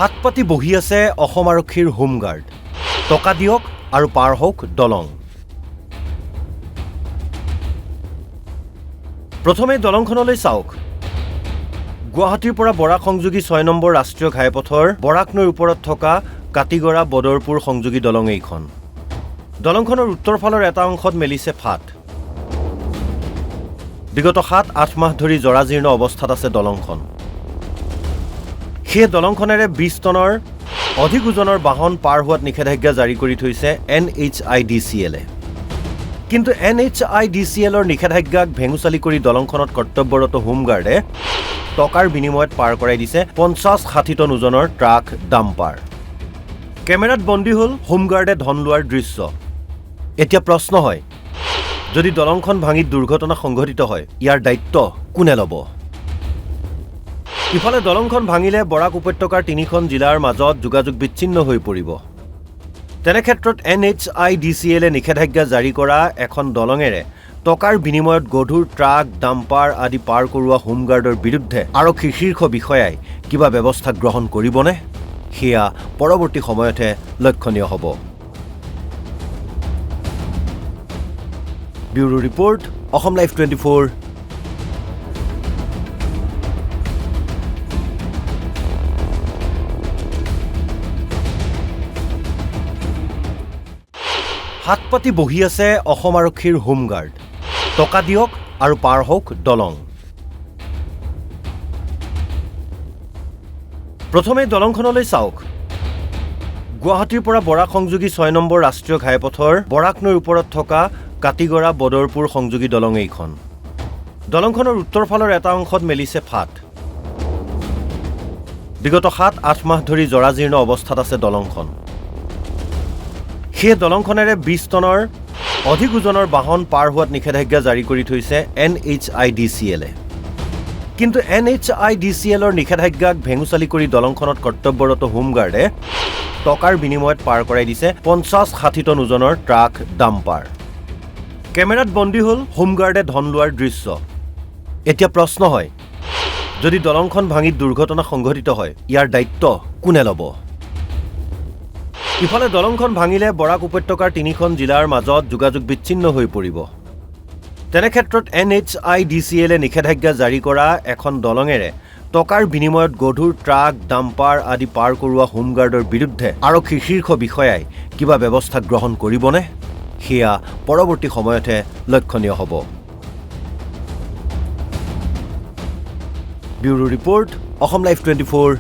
হাত পাতি বহি আছে অসম আৰক্ষীৰ হোমগাৰ্ড। টকা দিয়ক আৰু পাৰ হওক দলং। প্ৰথমে দলংখনলৈ চাওক। গুৱাহাটীৰ পৰা বৰাক সংযোগী ৬ নম্বৰ ৰাষ্ট্ৰীয় ঘাইপথৰ বৰাক নৈৰ ওপৰত থকা কাতিগড়া বদৰপুৰ সংযোগী দলং এইখন। দলংখনৰ উত্তৰ ফালৰ এটা অংশত মেলিছে ফাট। বিগত ৭-৮ মাহ ধৰি জৰাজীৰ্ণ অৱস্থাত আছে দলংখন। সেই দলংখনেৰে ২০ টনৰ অধিক ওজনৰ বাহন পাৰ হোৱাত নিষেধাজ্ঞা জাৰি কৰি থৈছে NHIDCL-এ। কিন্তু NHIDCL-ৰ নিষেধাজ্ঞাক ভেঙুচালি কৰি দলংখনত কৰ্তব্যৰত হোমগাৰ্ডে টকাৰ বিনিময়ত পাৰ কৰাই দিছে ৫০-৬০ টন ওজনৰ ট্ৰাক ডাম্পাৰ। কেমেৰাত বন্দী হ'ল হোমগাৰ্ডে ধন লোৱাৰ দৃশ্য। এতিয়া প্ৰশ্ন হয়, যদি দলংখন ভাঙি দুৰ্ঘটনা সংঘটিত হয়, ইয়াৰ দায়িত্ব কোনে ল'ব? ইফালে দলংখন ভাঙিলে বৰাক উপত্যকাৰ ৩খন জিলাৰ মাজত যোগাযোগ বিচ্ছিন্ন হৈ পৰিব। তেনেক্ষেত্ৰত NHIDCL-এ নিষেধাজ্ঞা জাৰি কৰা এখন দলঙেৰে টকাৰ বিনিময়ত গধুৰ ট্ৰাক ডাম্পাৰ আদি পাৰ কৰোৱা হোমগাৰ্ডৰ বিৰুদ্ধে আৰক্ষীৰ শীৰ্ষ বিষয়াই কিবা ব্যৱস্থা গ্ৰহণ কৰিবনে? সেয়া পৰৱৰ্তী সময়তহে লক্ষণীয় হ'ব। Bureau report, Assam live 24। হাত পাতি বহি আছে অসম আৰক্ষীৰ হোমগাৰ্ড। টকা দিয়ক আৰু পাৰ হওক দলং। প্ৰথমে দলংখনলৈ চাওক। গুৱাহাটীৰ পৰা বৰাক সংযোগী ৬ নম্বৰ ৰাষ্ট্ৰীয় ঘাইপথৰ বৰাক নৈৰ ওপৰত থকা কাতিগড়া বদৰপুৰ সংযোগী দলং এইখন। দলংখনৰ উত্তৰ ফালৰ এটা অংশত মেলিছে ফাট। বিগত ৭-৮ মাহ ধৰি জৰাজীৰ্ণ অৱস্থাত আছে দলংখন। সেই দলংখনেৰে ২০ টনৰ অধিক ওজনৰ বাহন পাৰ হোৱাত নিষেধাজ্ঞা জাৰি কৰি থৈছে NHIDCL-এ। কিন্তু NHIDCL-ৰ নিষেধাজ্ঞাক ভেঙুচালি কৰি দলংখনত কৰ্তব্যৰত হোমগাৰ্ডে টকাৰ বিনিময়ত পাৰ কৰাই দিছে ৫০-৬০ টন ওজনৰ ট্ৰাক ডাম্পাৰ। কেমেৰাত বন্দী হ'ল হোমগাৰ্ডে ধন লোৱাৰ দৃশ্য। এতিয়া প্ৰশ্ন হয়, যদি দলংখন ভাঙি দুৰ্ঘটনা সংঘটিত হয়, ইয়াৰ দায়িত্ব কোনে ল'ব? ইফালে দলংখন ভাঙিলে বৰাক উপত্যকাৰ ৩খন জিলাৰ মাজত যোগাযোগ বিচ্ছিন্ন হৈ পৰিব। তেনেক্ষেত্ৰত NHIDCL-এ নিষেধাজ্ঞা জাৰি কৰা এখন দলঙেৰে টকাৰ বিনিময়ত গধুৰ ট্ৰাক ডাম্পাৰ আদি পাৰ কৰোৱা হোমগাৰ্ডৰ বিৰুদ্ধে আৰক্ষীৰ শীৰ্ষ বিষয়াই কিবা ব্যৱস্থা গ্ৰহণ কৰিবনে? সেয়া পৰৱৰ্তী সময়তহে লক্ষণীয় হ'ব। Bureau report, Assam live 24।